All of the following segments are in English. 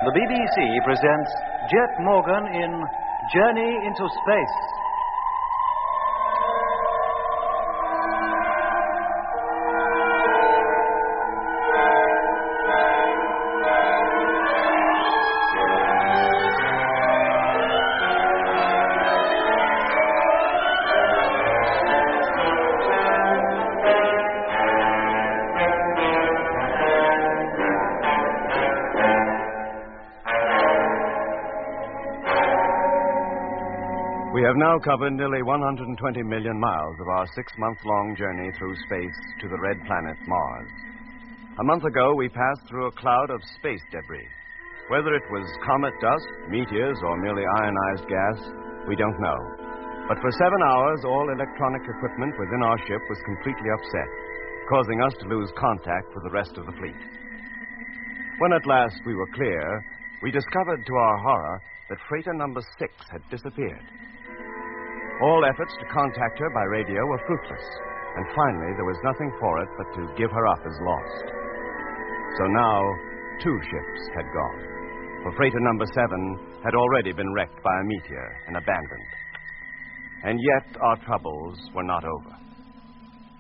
The BBC presents Jet Morgan in Journey into Space. We have now covered nearly 120 million miles of our 6-month-long journey through space to the red planet Mars. A month ago, we passed through a cloud of space debris. Whether it was comet dust, meteors, or merely ionized gas, we don't know. But for 7 hours, all electronic equipment within our ship was completely upset, causing us to lose contact with the rest of the fleet. When at last we were clear, we discovered to our horror that freighter number 6 had disappeared. All efforts to contact her by radio were fruitless, and finally there was nothing for it but to give her up as lost. So now, 2 ships had gone, for freighter number 7 had already been wrecked by a meteor and abandoned. And yet our troubles were not over.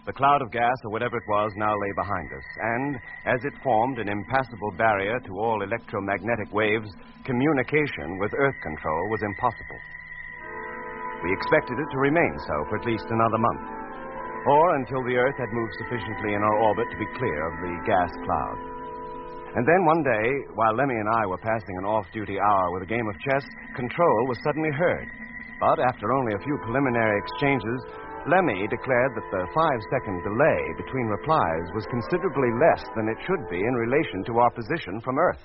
The cloud of gas, or whatever it was, now lay behind us, and as it formed an impassable barrier to all electromagnetic waves, communication with Earth control was impossible. We expected it to remain so for at least another month, or until the Earth had moved sufficiently in our orbit to be clear of the gas cloud. And then one day, while Lemmy and I were passing an off-duty hour with a game of chess, control was suddenly heard. But after only a few preliminary exchanges, Lemmy declared that the 5-second delay between replies was considerably less than it should be in relation to our position from Earth.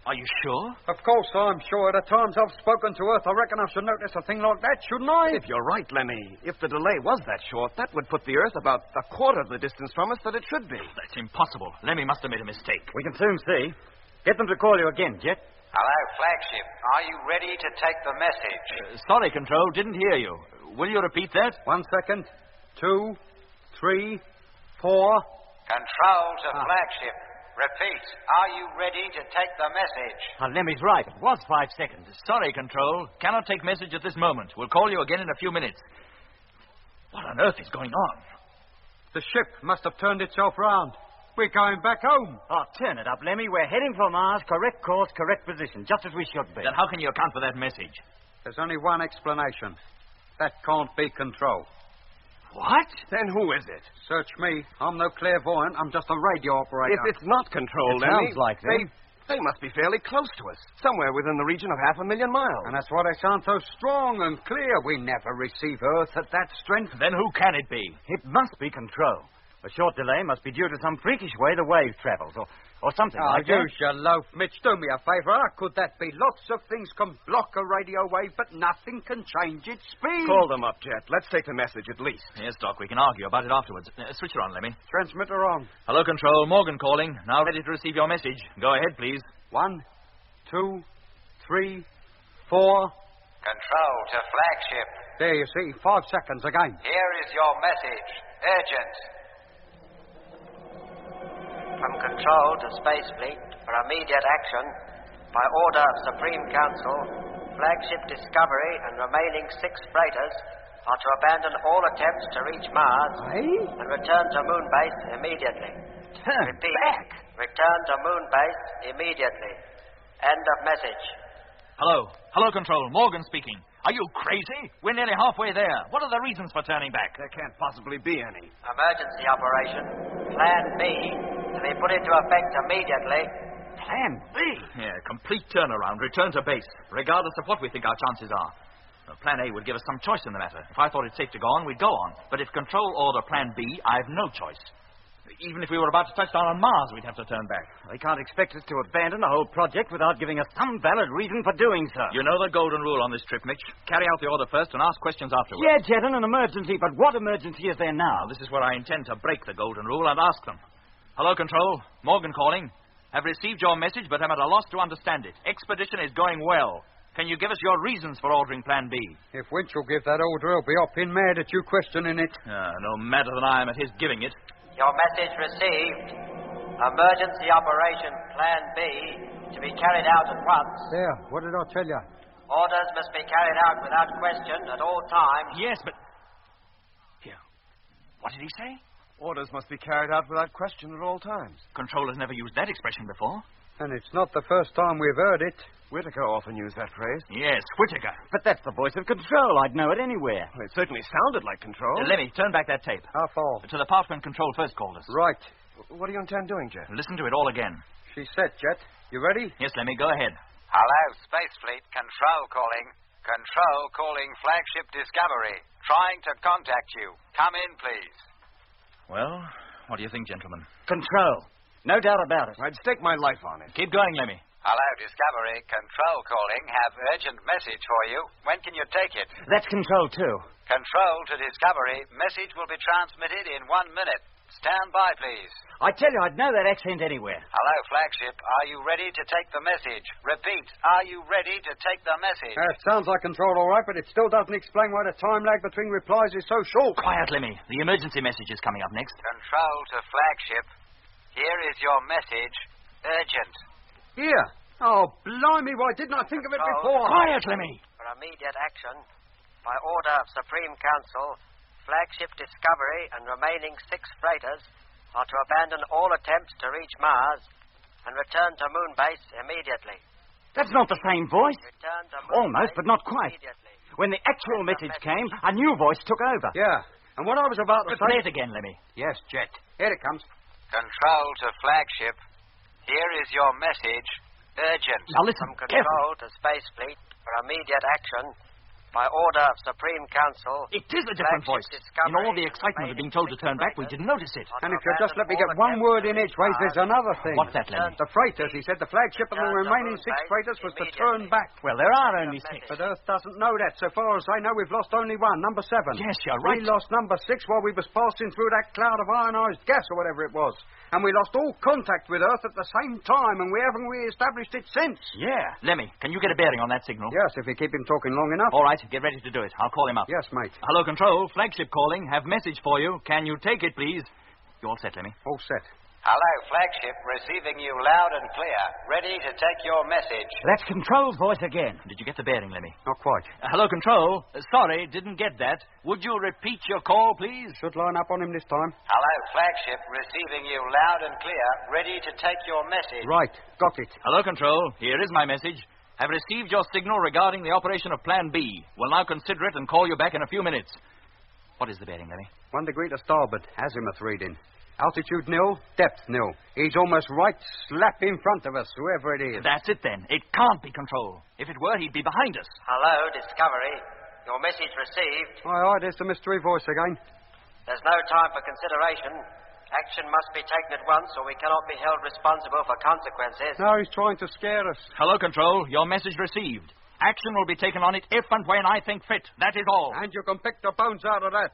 Are you sure? Of course I'm sure. The times I've spoken to Earth, I reckon I should notice a thing like that, shouldn't I? If you're right, Lemmy, if the delay was that short, that would put the Earth about a quarter of the distance from us that it should be. That's impossible. Lemmy must have made a mistake. We can soon see. Get them to call you again, Jet. Hello, flagship. Are you ready to take the message? Sorry, Control. Didn't hear you. Will you repeat that? 1 second. 2, 3, 4. Control to flagship. Repeat. Are you ready to take the message? Lemmy's right. It was 5 seconds. Sorry, Control. Cannot take message at this moment. We'll call you again in a few minutes. What on earth is going on? The ship must have turned itself round. We're going back home. Oh, turn it up, Lemmy. We're heading for Mars. Correct course, correct position. Just as we should be. Then how can you account for that message? There's only one explanation. That can't be Control. What? Then who is it? Search me. I'm no clairvoyant. I'm just a radio operator. If it's not Control, It Lemmy, sounds like them. they must be fairly close to us, somewhere within the region of 500,000 miles. And that's why they sound so strong and clear. We never receive Earth at that strength. Then who can it be? It must be Control. A short delay must be due to some freakish way the wave travels, or something like that. Use your loaf, Mitch. Do me a favor. How could that be? Lots of things can block a radio wave, but nothing can change its speed. Call them up, Jet. Let's take the message at least. Yes, Doc. We can argue about it afterwards. Switch her on, Lemmy. Transmitter on. Hello, Control. Morgan calling. Now ready to receive your message. Go ahead, please. 1, 2, 3, 4. Control to flagship. There, you see. 5 seconds again. Here is your message. Urgent. From Control to Space Fleet for immediate action, by order of Supreme Council, flagship Discovery and remaining 6 freighters are to abandon all attempts to reach Mars and return to Moon Base immediately. Repeat. Back. Return to Moon Base immediately. End of message. Hello. Hello, Control. Morgan speaking. Are you crazy? We're nearly halfway there. What are the reasons for turning back? There can't possibly be any. Emergency operation. Plan B to be put into effect immediately. Plan B? Yeah, complete turnaround. Return to base, regardless of what we think our chances are. Plan A would give us some choice in the matter. If I thought it safe to go on, we'd go on. But if Control order Plan B, I have no choice. Even if we were about to touch down on Mars, we'd have to turn back. They can't expect us to abandon the whole project without giving us some valid reason for doing so. You know the golden rule on this trip, Mitch. Carry out the order first and ask questions afterwards. Yeah, Jet, an emergency, but what emergency is there now? This is where I intend to break the golden rule and ask them. Hello, Control. Morgan calling. Have received your message, but am at a loss to understand it. Expedition is going well. Can you give us your reasons for ordering Plan B? If Winch will give that order, he'll be hopping mad at you questioning it. No madder than I am at his giving it. Your message received. Emergency operation Plan B to be carried out at once. There, what did I tell you? Orders must be carried out without question at all times. Yes, but... Here. What did he say? Orders must be carried out without question at all times. Control has never used that expression before. And it's not the first time we've heard it. Whitaker often used that phrase. Yes, Whitaker. But that's the voice of Control. I'd know it anywhere. Well, it certainly sounded like Control. Lemmy, turn back that tape. How far? To the part when Control first called us. Right. What do you intend doing, Jet? Listen to it all again. She's set, Jet. You ready? Yes, Lemmy, go ahead. Hello, Space Fleet. Control calling. Control calling Flagship Discovery. Trying to contact you. Come in, please. Well, what do you think, gentlemen? Control. No doubt about it. I'd stake my life on it. Keep going, Lemmy. Hello, Discovery. Control calling. Have urgent message for you. When can you take it? That's Control, too. Control to Discovery. Message will be transmitted in 1 minute. Stand by, please. I tell you, I'd know that accent anywhere. Hello, Flagship. Are you ready to take the message? Repeat, are you ready to take the message? It sounds like Control all right, but it still doesn't explain why the time lag between replies is so short. Quiet, Lemmy. The emergency message is coming up next. Control to Flagship. Here is your message. Urgent. Here. Oh, blimey, why didn't I think of it before? Quiet, Lemmy. For immediate action, by order of Supreme Council, Flagship Discovery and remaining 6 freighters are to abandon all attempts to reach Mars and return to Moon Base immediately. That's not the same voice. Return to Moon Almost, Base but not quite. immediately. When the actual message came, a new voice took over. Yeah, and what I was about to Play say... it again, Lemmy. Yes, Jet. Here it comes. Control to Flagship. Here is your message. Urgent. Now listen, From carefully. Control to Space Fleet for immediate action, by order of Supreme Council... It is a different voice. Flagship In all the Discovery excitement of being told to turn back, we didn't notice it. And if you'll just let me get one word in edgeways, there's another thing. What's that, Lemmy? The freighters, he said. The flagship and the remaining 6 freighters was to turn back. Well, there are only 6. But Earth doesn't know that. So far as I know, we've lost only one, number 7. Yes, you're right. We lost number 6 while we was passing through that cloud of ionized gas or whatever it was. And we lost all contact with Earth at the same time, and we haven't re-established it since. Yeah. Lemmy, can you get a bearing on that signal? Yes, if you keep him talking long enough. All right, get ready to do it. I'll call him up. Yes, mate. Hello, Control. Flagship calling. Have message for you. Can you take it, please? You all set, Lemmy? All set. Hello, Flagship. Receiving you loud and clear. Ready to take your message. That's Control's voice again. Did you get the bearing, Lemmy? Not quite. Hello, Control. Sorry, didn't get that. Would you repeat your call, please? Should line up on him this time. Hello, Flagship. Receiving you loud and clear. Ready to take your message. Right. Got it. Hello, Control. Here is my message. Have received your signal regarding the operation of Plan B. Will now consider it and call you back in a few minutes. What is the bearing, Lemmy? 1 degree to starboard. Azimuth reading. Altitude nil, depth nil. He's almost right slap in front of us, whoever it is. That's it, then. It can't be Control. If it were, he'd be behind us. Hello, Discovery. Your message received. Aye, there's the mystery voice again. There's no time for consideration. Action must be taken at once, or we cannot be held responsible for consequences. No, he's trying to scare us. Hello, Control. Your message received. Action will be taken on it if and when I think fit. That is all. And you can pick the bones out of that.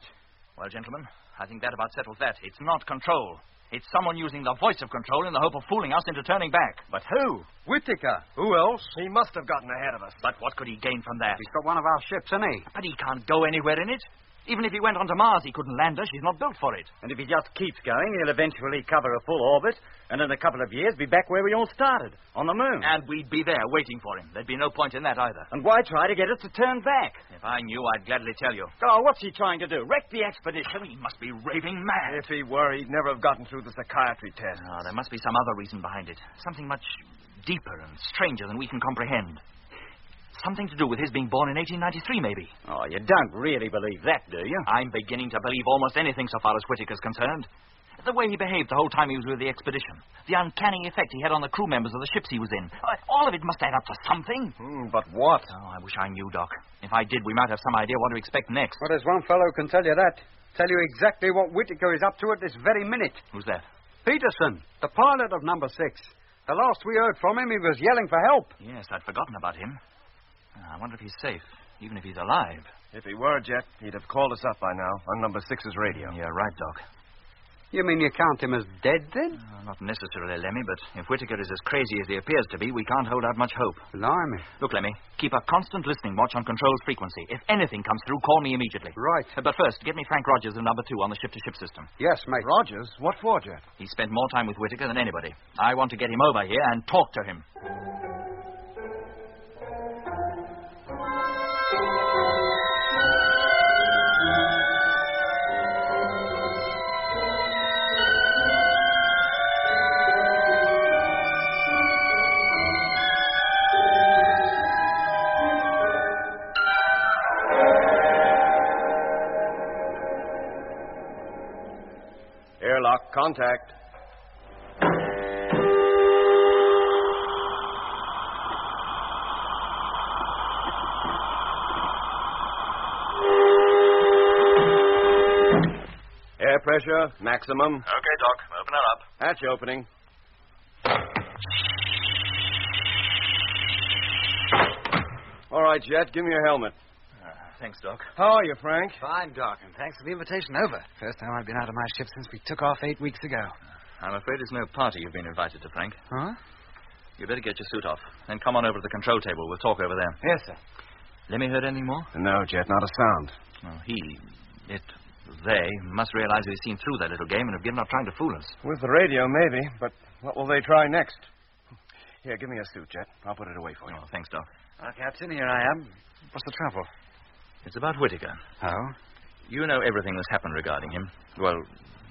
Well, gentlemen, I think that about settles that. It's not Control. It's someone using the voice of Control in the hope of fooling us into turning back. But who? Whitaker. Who else? He must have gotten ahead of us. But what could he gain from that? He's got one of our ships, hasn't he? But he can't go anywhere in it. Even if he went onto Mars, he couldn't land her. She's not built for it. And if he just keeps going, he'll eventually cover a full orbit, and in a couple of years be back where we all started, on the moon. And we'd be there waiting for him. There'd be no point in that either. And why try to get us to turn back? If I knew, I'd gladly tell you. Oh, what's he trying to do? Wreck the expedition? He must be raving mad. If he were, he'd never have gotten through the psychiatry test. Oh, there must be some other reason behind it. Something much deeper and stranger than we can comprehend. Something to do with his being born in 1893, maybe. Oh, you don't really believe that, do you? I'm beginning to believe almost anything so far as Whitaker's concerned. The way he behaved the whole time he was with the expedition. The uncanny effect he had on the crew members of the ships he was in. All of it must add up to something. But what? Oh, I wish I knew, Doc. If I did, we might have some idea what to expect next. Well, there's one fellow who can tell you that. Tell you exactly what Whitaker is up to at this very minute. Who's that? Peterson, the pilot of number 6. The last we heard from him, he was yelling for help. Yes, I'd forgotten about him. I wonder if he's safe, even if he's alive. If he were, Jet, he'd have called us up by now on number 6's radio. You're right, Doc. You mean you count him as dead, then? Not necessarily, Lemmy, but if Whittaker is as crazy as he appears to be, we can't hold out much hope. Blimey. Look, Lemmy, keep a constant listening watch on Control's frequency. If anything comes through, call me immediately. Right. But first, get me Frank Rogers of number 2 on the ship-to-ship system. Yes, mate. Rogers? What for, Jet? He spent more time with Whittaker than anybody. I want to get him over here and talk to him. Airlock, contact. Air pressure, maximum. Okay, Doc. Open her up. Hatch opening. All right, Jet, give me your helmet. Thanks, Doc. How are you, Frank? Fine, Doc, and thanks for the invitation over. First time I've been out of my ship since we took off 8 weeks ago. I'm afraid it's no party you've been invited to, Frank. Huh? You better get your suit off. Then come on over to the control table. We'll talk over there. Yes, sir. Lemmy heard anything more? No, Jet, not a sound. Oh, they must realize we've seen through that little game and have given up trying to fool us. With the radio, maybe, but what will they try next? Here, give me your suit, Jet. I'll put it away for you. Oh, thanks, Doc. Well, Captain, here I am. What's the trouble? It's about Whittaker. Oh? You know everything that's happened regarding him. Well,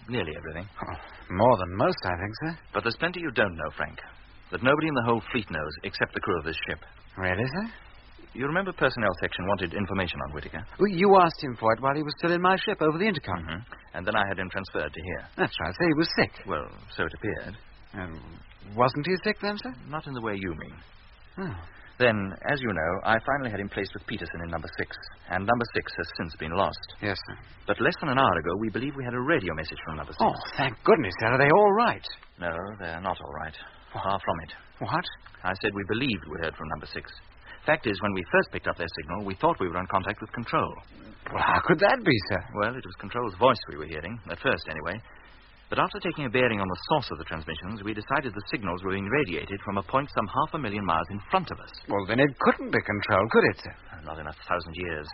nearly everything. Oh, more than most, I think, sir. But there's plenty you don't know, Frank. That nobody in the whole fleet knows except the crew of this ship. Really, sir? You remember Personnel Section wanted information on Whittaker? Well, you asked him for it while he was still in my ship over the intercom. Mm-hmm. And then I had him transferred to here. That's right, sir. He was sick. Well, so it appeared. Wasn't he sick then, sir? Not in the way you mean. Oh. Then, as you know, I finally had him placed with Peterson in number 6, and number 6 has since been lost. Yes, sir. But less than an hour ago, we believe we had a radio message from number 6. Oh, thank goodness, sir. Are they all right? No, they're not all right. Far from it. What? I said we believed we heard from number 6. Fact is, when we first picked up their signal, we thought we were in contact with Control. Well, how could that be, sir? Well, it was Control's voice we were hearing, at first anyway. But after taking a bearing on the source of the transmissions, we decided the signals were being radiated from a point some 500,000 miles in front of us. Well, then it couldn't be Control, could it, sir? Not in 1,000 years.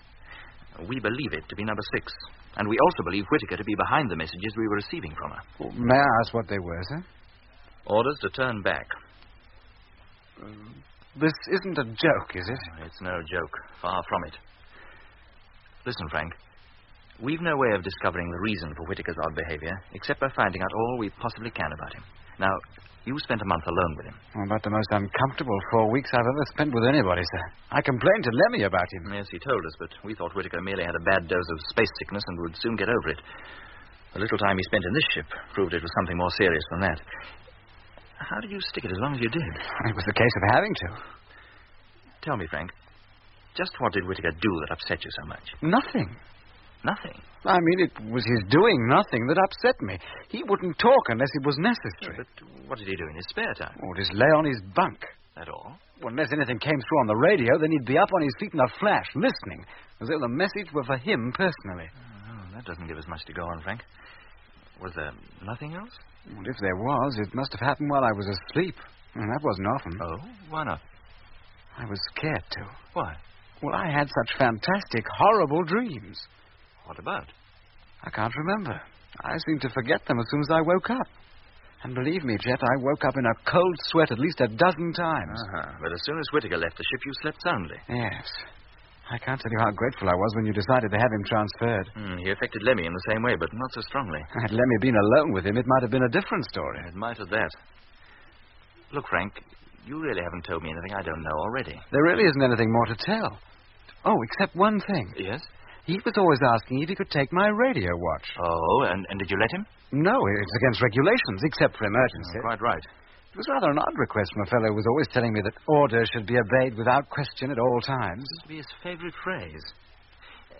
We believe it to be number 6. And we also believe Whittaker to be behind the messages we were receiving from her. Well, may I ask what they were, sir? Orders to turn back. This isn't a joke, is it? It's no joke. Far from it. Listen, Frank. We've no way of discovering the reason for Whittaker's odd behavior, except by finding out all we possibly can about him. Now, you spent a month alone with him. Well, about the most uncomfortable 4 weeks I've ever spent with anybody, sir. I complained to Lemmy about him. Yes, he told us, but we thought Whittaker merely had a bad dose of space sickness and would soon get over it. The little time he spent in this ship proved it was something more serious than that. How did you stick it as long as you did? It was the case of having to. Tell me, Frank, just what did Whittaker do that upset you so much? Nothing. Nothing? I mean, it was his doing nothing that upset me. He wouldn't talk unless it was necessary. But what did he do in his spare time? Oh, just lay on his bunk. At all? Well, unless anything came through on the radio, then he'd be up on his feet in a flash, listening, as though the message were for him personally. Oh, that doesn't give us much to go on, Frank. Was there nothing else? Well, if there was, it must have happened while I was asleep. And that wasn't often. Oh, why not? I was scared to. Why? Well, I had such fantastic, horrible dreams. What about? I can't remember. I seemed to forget them as soon as I woke up. And believe me, Jet, I woke up in a cold sweat at least a dozen times. Uh-huh. But as soon as Whittaker left the ship, you slept soundly. Yes. I can't tell you how grateful I was when you decided to have him transferred. He affected Lemmy in the same way, but not so strongly. Had Lemmy been alone with him, it might have been a different story. It might have that. Look, Frank, you really haven't told me anything I don't know already. There really isn't anything more to tell. Oh, except one thing. Yes? He was always asking if he could take my radio watch. Oh, and did you let him? No, it's against regulations, except for emergency. Quite right. It was rather an odd request from a fellow who was always telling me that orders should be obeyed without question at all times. This would be his favorite phrase.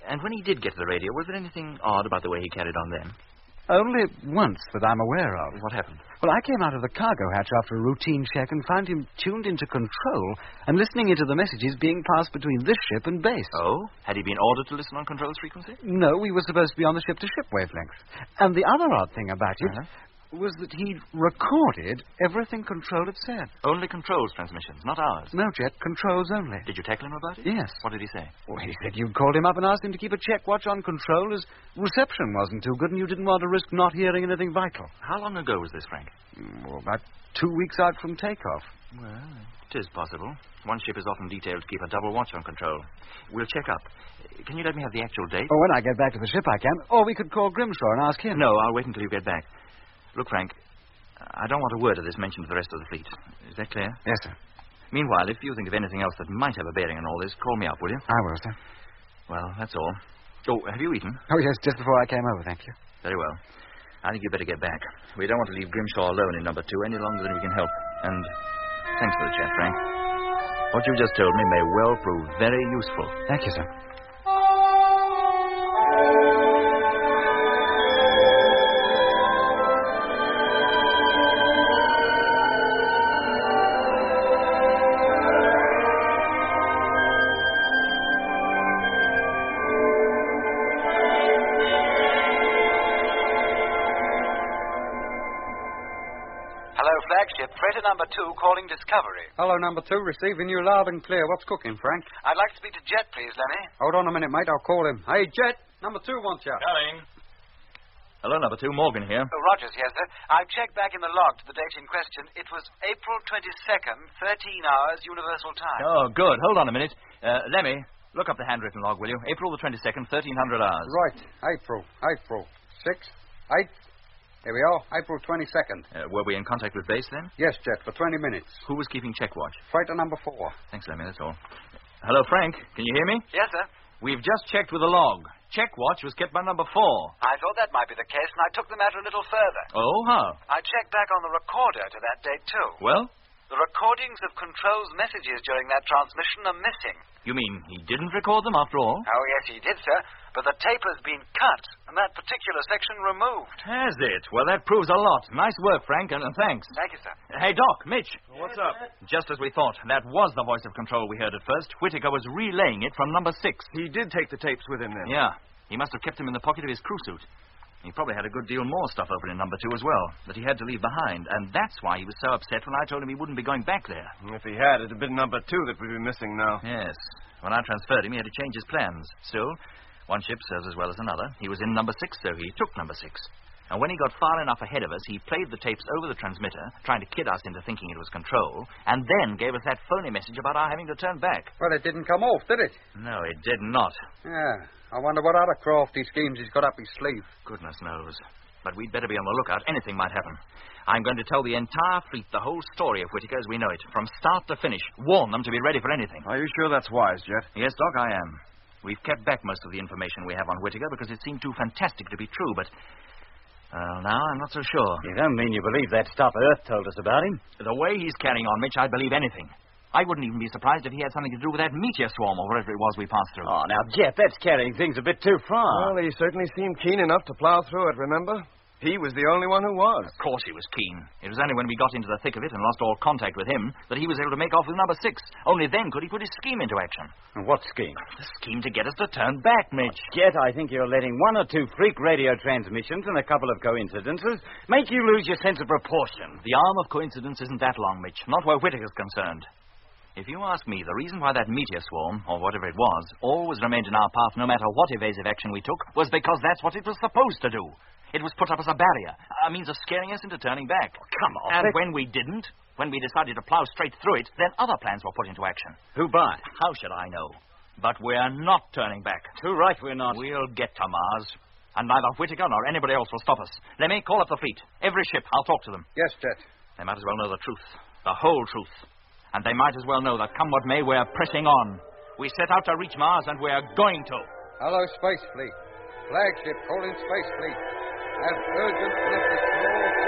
And when he did get to the radio, was there anything odd about the way he carried on then? Only once that I'm aware of. What happened? Well, I came out of the cargo hatch after a routine check and found him tuned into control and listening into the messages being passed between this ship and base. Oh? Had he been ordered to listen on control's frequency? No, we were supposed to be on the ship-to-ship wavelength. And the other odd thing about it was that he'd recorded everything Control had said. Only control's transmissions, not ours. No, Jet, Control's only. Did you tackle him about it? Yes. What did he say? Well, he said you'd called him up and asked him to keep a check watch on Control as reception wasn't too good and you didn't want to risk not hearing anything vital. How long ago was this, Frank? Well, about 2 weeks out from takeoff. Well, it is possible. One ship is often detailed to keep a double watch on Control. We'll check up. Can you let me have the actual date? Oh, when I get back to the ship, I can. Or we could call Grimshaw and ask him. No, I'll wait until you get back. Look, Frank, I don't want a word of this mentioned to the rest of the fleet. Is that clear? Yes, sir. Meanwhile, if you think of anything else that might have a bearing on all this, call me up, will you? I will, sir. Well, that's all. Oh, have you eaten? Oh, yes, just before I came over, thank you. Very well. I think you'd better get back. We don't want to leave Grimshaw alone in number 2 any longer than we can help. And thanks for the chat, Frank. What you just told me may well prove very useful. Thank you, sir. Flagship, freighter number 2 calling Discovery. Hello, number 2, receiving you loud and clear. What's cooking, Frank? I'd like to speak to Jet, please, Lenny. Hold on a minute, mate. I'll call him. Hey, Jet, number 2 wants you. Coming. Hello, number 2, Morgan here. Oh, Rogers here, sir. I've checked back in the log to the date in question. It was April 22nd, 13 hours, Universal Time. Oh, good. Hold on a minute. Lemmy, look up the handwritten log, will you? April the 22nd, 1300 hours. Right. April. 6, 8. Here we are, April 22nd. Were we in contact with base then? Yes, Jet, for 20 minutes. Who was keeping check watch? Freighter number 4. Thanks, Lemmy, that's all. Hello, Frank. Can you hear me? Yes, sir. We've just checked with the log. Check watch was kept by number 4. I thought that might be the case, and I took the matter a little further. Oh, how? I checked back on the recorder to that date, too. Well? The recordings of Control's messages during that transmission are missing. You mean he didn't record them after all? Oh, yes, he did, sir. But the tape has been cut, and that particular section removed. Has it? Well, that proves a lot. Nice work, Frank, and thanks. Thank you, sir. Hey, Doc, Mitch. What's up? Just as we thought. That was the voice of Control we heard at first. Whittaker was relaying it from number 6. He did take the tapes with him then. Yeah. He must have kept them in the pocket of his crew suit. He probably had a good deal more stuff open in number 2 as well that he had to leave behind, and that's why he was so upset when I told him he wouldn't be going back there. If he had, it'd have been number 2 that we'd be missing now. Yes. When I transferred him, he had to change his plans. Still, one ship serves as well as another. He was in number 6, so he took number 6. And when he got far enough ahead of us, he played the tapes over the transmitter, trying to kid us into thinking it was Control, and then gave us that phony message about our having to turn back. Well, it didn't come off, did it? No, it did not. Yeah. I wonder what other crafty schemes he's got up his sleeve. Goodness knows. But we'd better be on the lookout. Anything might happen. I'm going to tell the entire fleet the whole story of Whittaker as we know it, from start to finish. Warn them to be ready for anything. Are you sure that's wise, Jet? Yes, Doc, I am. We've kept back most of the information we have on Whittaker because it seemed too fantastic to be true, but... Well, now I'm not so sure. You don't mean you believe that stuff Earth told us about him? The way he's carrying on, Mitch, I'd believe anything. I wouldn't even be surprised if he had something to do with that meteor swarm or whatever it was we passed through. Oh, now, Jet, that's carrying things a bit too far. Well, he certainly seemed keen enough to plow through it, remember? He was the only one who was. Of course he was keen. It was only when we got into the thick of it and lost all contact with him that he was able to make off with number 6. Only then could he put his scheme into action. And what scheme? The scheme to get us to turn back, Mitch. Jet, I think you're letting 1 or 2 freak radio transmissions and a couple of coincidences make you lose your sense of proportion. The arm of coincidence isn't that long, Mitch. Not where Whittaker's concerned. If you ask me, the reason why that meteor swarm, or whatever it was, always remained in our path no matter what evasive action we took, was because that's what it was supposed to do. It was put up as a barrier, a means of scaring us into turning back. Oh, come on. And when we didn't, when we decided to plow straight through it, then other plans were put into action. Who by? How should I know? But we're not turning back. Too right we're not. We'll get to Mars. And neither Whittaker nor anybody else will stop us. Let me call up the fleet. Every ship, I'll talk to them. Yes, Jet. They might as well know the truth. The whole truth. And they might as well know that come what may, we're pressing on. We set out to reach Mars, and we're going to. Hello, Space Fleet. Flagship calling Space Fleet. Have urgent message for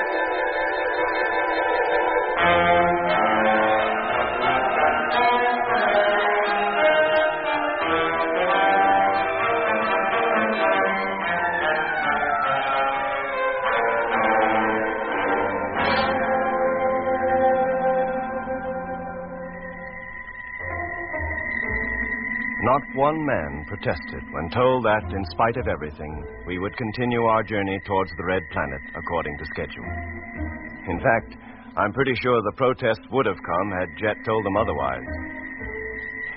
not one man protested when told that, in spite of everything, we would continue our journey towards the Red Planet according to schedule. In fact, I'm pretty sure the protests would have come had Jet told them otherwise.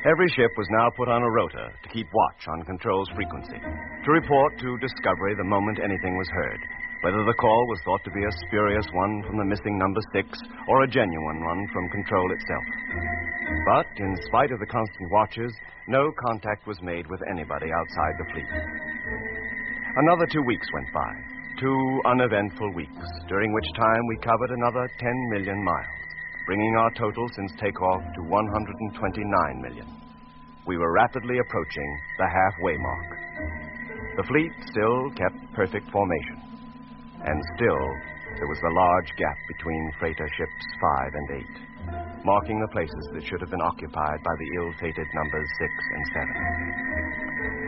Every ship was now put on a rota to keep watch on Control's frequency, to report to Discovery the moment anything was heard, whether the call was thought to be a spurious one from the missing number 6 or a genuine one from Control itself. But, in spite of the constant watches, no contact was made with anybody outside the fleet. Another 2 weeks went by, 2 uneventful weeks, during which time we covered another 10 million miles, bringing our total since takeoff to 129 million. We were rapidly approaching the halfway mark. The fleet still kept perfect formation. And still, there was the large gap between freighter ships 5 and 8, marking the places that should have been occupied by the ill-fated numbers 6 and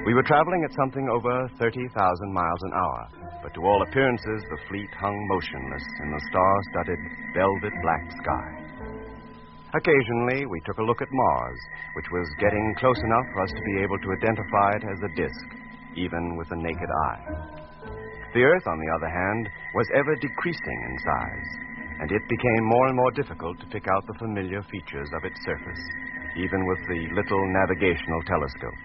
7. We were traveling at something over 30,000 miles an hour, but to all appearances, the fleet hung motionless in the star-studded, velvet black sky. Occasionally, we took a look at Mars, which was getting close enough for us to be able to identify it as a disk, even with the naked eye. The Earth, on the other hand, was ever decreasing in size, and it became more and more difficult to pick out the familiar features of its surface, even with the little navigational telescope.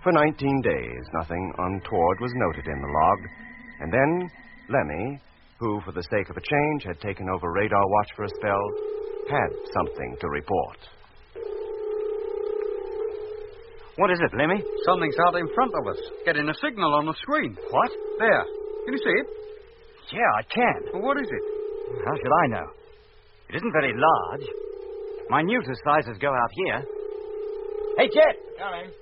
For 19 days, nothing untoward was noted in the log, and then Lemmy, who, for the sake of a change, had taken over radar watch for a spell, had something to report. What is it, Lemmy? Something's out in front of us, getting a signal on the screen. What? There. Can you see it? Yeah, I can. Well, what is it? How should I know? It isn't very large. Minutest sizes go out here. Hey, Jet! Coming.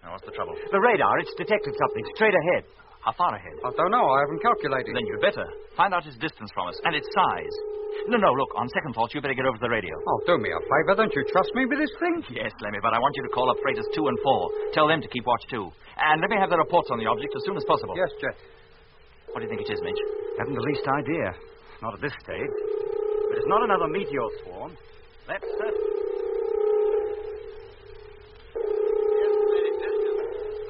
Now, what's the trouble? The radar, it's detected something straight ahead. How far ahead? I don't know. I haven't calculated. Then you'd better. Find out its distance from us and its size. No, look, on second thought, you better get over to the radio. Oh, do me a favor. Don't you trust me with this thing? Yes, Lemmy, but I want you to call up freighters 2 and 4. Tell them to keep watch, too. And let me have the reports on the object as soon as possible. Yes, Jet. What do you think it is, Mitch? Haven't the least idea. Not at this stage. But it's not another meteor swarm. That's certain.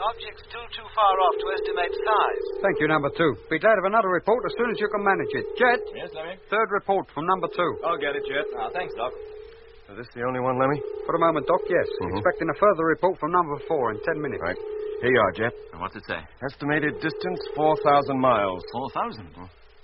Object's still too far off to estimate size. Thank you, number 2. Be glad of another report as soon as you can manage it. Jet? Yes, Lemmy? Third report from number 2. I'll get it, Jet. Thanks, Doc. Is this the only one, Lemmy? For a moment, Doc, yes. Mm-hmm. Expecting a further report from number 4 in 10 minutes. Right. Here you are, Jet. And what's it say? Estimated distance 4,000 miles. 4,000?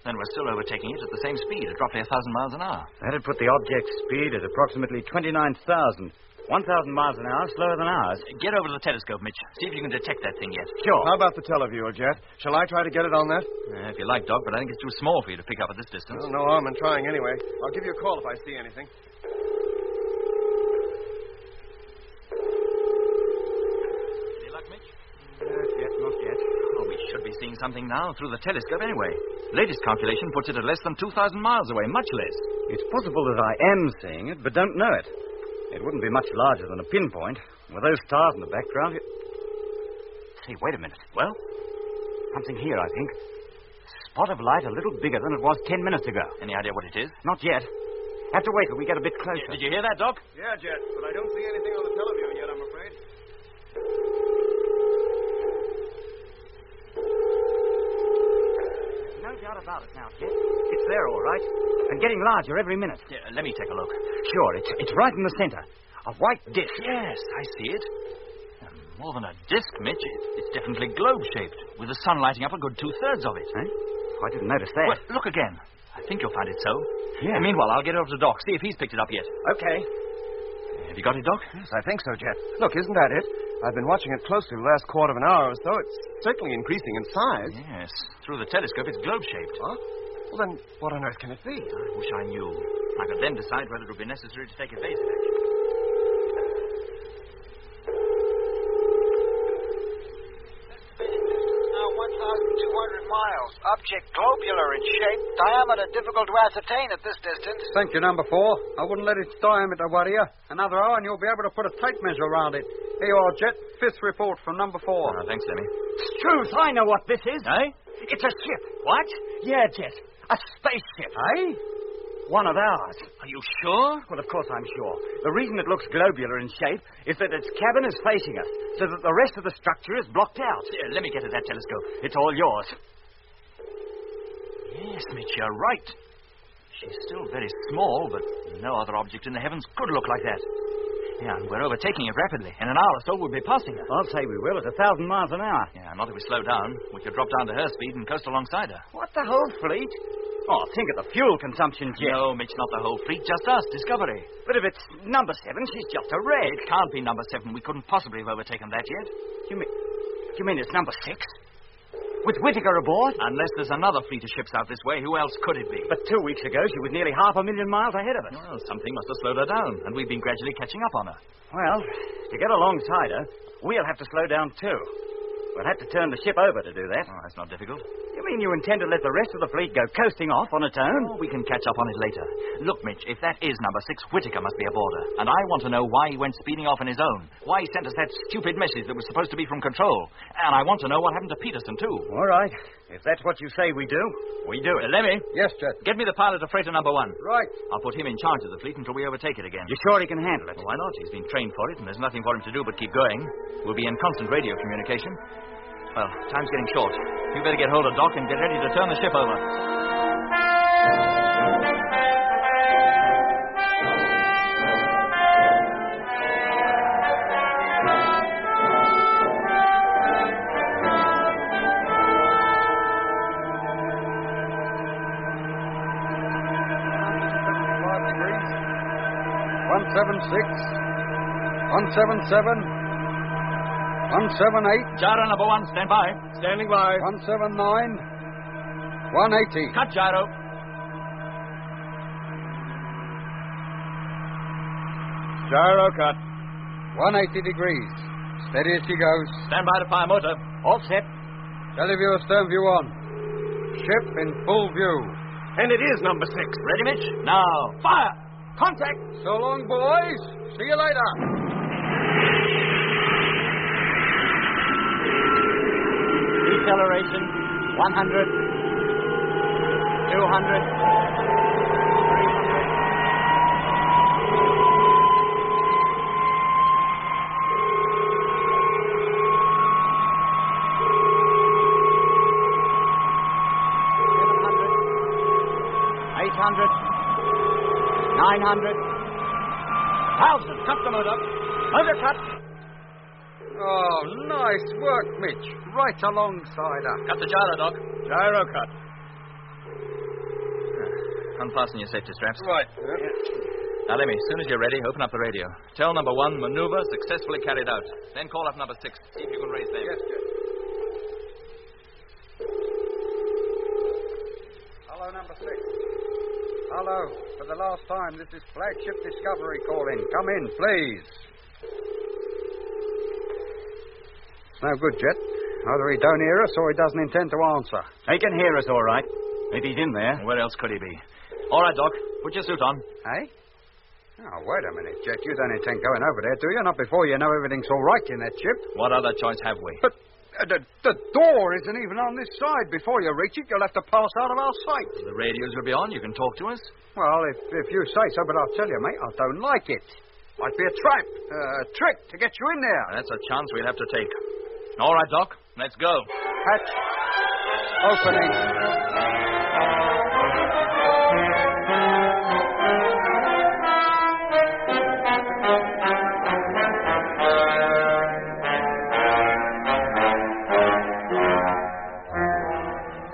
Then we're still overtaking it at the same speed, at roughly 1,000 miles an hour. That'd put the object's speed at approximately 29,000. 1,000 miles an hour slower than ours. Get over to the telescope, Mitch. See if you can detect that thing yet. Sure. How about the televiewer, Jet? Shall I try to get it on that? If you like, Doc, but I think it's too small for you to pick up at this distance. Well, no harm in trying anyway. I'll give you a call if I see anything. Any luck, Mitch? Not yet. Oh, we should be seeing something now through the telescope anyway. Latest calculation puts it at less than 2,000 miles away, much less. It's possible that I am seeing it, but don't know it. It wouldn't be much larger than a pinpoint. With those stars in the background, Hey, wait a minute. Well? Something here, I think. Spot of light a little bigger than it was 10 minutes ago. Any idea what it is? Not yet. Have to wait till we get a bit closer. Did you hear that, Doc? Yeah, Jet, but I don't see anything on the televiewer yet, I'm afraid. No doubt about it now, Jet. It's there, all right. And getting larger every minute. Yeah, let me take a look. Sure, it's right in the center. A white disc. Yes, I see it. More than a disc, Mitch. It's definitely globe-shaped, with the sun lighting up a good 2/3 of it. Huh? I didn't notice that. Well, look again. I think you'll find it so. Yeah. And meanwhile, I'll get over to Doc, see if he's picked it up yet. Okay. Have you got it, Doc? Yes, I think so, Jet. Look, isn't that it? I've been watching it closely the last quarter of an hour or so. It's certainly increasing in size. Yes. Through the telescope, it's globe-shaped. Huh? Well, then, what on earth can it be? I wish I knew. I could then decide whether it would be necessary to take evasive action. 1,200 miles. Object globular in shape. Diameter difficult to ascertain at this distance. Thank you, number 4. I wouldn't let its diameter worry you. Another hour and you'll be able to put a tape measure around it. Here you are, Jet. 5th report from number 4. Thanks, Lemmy. Truth, I know what this is. Eh? It's a ship. What? Yeah, Jet. A spaceship. Eh? one of ours. Are you sure? Well, of course I'm sure. The reason it looks globular in shape is that its cabin is facing us, so that the rest of the structure is blocked out. Here, let me get at that telescope. It's all yours. Yes, Mitch, you're right. She's still very small, but no other object in the heavens could look like that. Yeah, and we're overtaking it rapidly. In an hour or so, we'll be passing her. I'll say we will at 1,000 miles an hour. Yeah, not if we slow down. We could drop down to her speed and coast alongside her. What, the whole fleet? Oh, think of the fuel consumption, Jet. No, Mitch, not the whole fleet, just us, Discovery. But if it's number 7, she's just a red. It can't be number 7. We couldn't possibly have overtaken that yet. You mean it's number 6? With Whittaker aboard? Unless there's another fleet of ships out this way, who else could it be? But 2 weeks ago, she was nearly 500,000 miles ahead of us. Well, something must have slowed her down, and we've been gradually catching up on her. Well, to get alongside her, we'll have to slow down too. We'll have to turn the ship over to do that. Oh, that's not difficult. You mean you intend to let the rest of the fleet go coasting off on its own? Oh, we can catch up on it later. Look, Mitch, if that is number 6, Whittaker must be aboard her. And I want to know why he went speeding off on his own. Why he sent us that stupid message that was supposed to be from control. And I want to know what happened to Peterson, too. All right. If that's what you say we do, we do it. Lemmy. Yes, Jet. Get me the pilot of freighter number 1. Right. I'll put him in charge of the fleet until we overtake it again. You sure he can handle it? Well, why not? He's been trained for it, and there's nothing for him to do but keep going. We'll be in constant radio communication. Well, time's getting short. You better get hold of Doc and get ready to turn the ship over. Degrees. 176. 177. 178. Gyro number 1, stand by. Standing by. 179. 180. Cut gyro. Gyro cut. 180 degrees. Steady as she goes. Stand by to fire motor. All set. Televiewer stern view on. Ship in full view. And it is number 6. Ready, Mitch? Now, fire! Contact! So long, boys. See you later. Deceleration, 100, 200, 800, 900, 1,000. Cut the motor. Motor cut. Oh, nice work, Mitch. Right alongside her. Cut the gyro, Doc. Gyro cut. Unfasten your safety straps. Right. Now, Lemmy, as soon as you're ready, open up the radio. Tell number 1, maneuver successfully carried out. Then call up number 6. See if you can raise them. Yes, Jet. Hello, number 6. Hello. For the last time, this is Flagship Discovery calling. Come in, please. It's no good, Jet. Either he don't hear us or he doesn't intend to answer. He can hear us all right. If he's in there. Where else could he be? All right, Doc. Put your suit on. Eh? Oh, wait a minute, Jet. You don't intend going over there, do you? Not before you know everything's all right in that ship. What other choice have we? But the door isn't even on this side. Before you reach it, you'll have to pass out of our sight. The radios will be on. You can talk to us. Well, if you say so, but I'll tell you, mate, I don't like it. Might be a trap, a trick to get you in there. That's a chance we'll have to take. All right, Doc. Let's go. Hatch opening.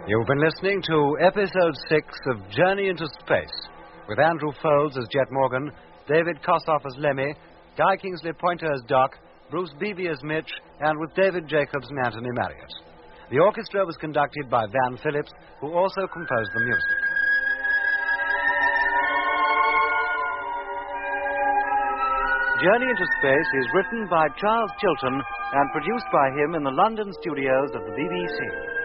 You've been listening to Episode 6 of Journey into Space, with Andrew Folds as Jet Morgan, David Kossoff as Lemmy, Guy Kingsley Pointer as Doc, Bruce Beebe as Mitch, and with David Jacobs and Anthony Marriott. The orchestra was conducted by Van Phillips, who also composed the music. Journey into Space is written by Charles Chilton and produced by him in the London studios of the BBC.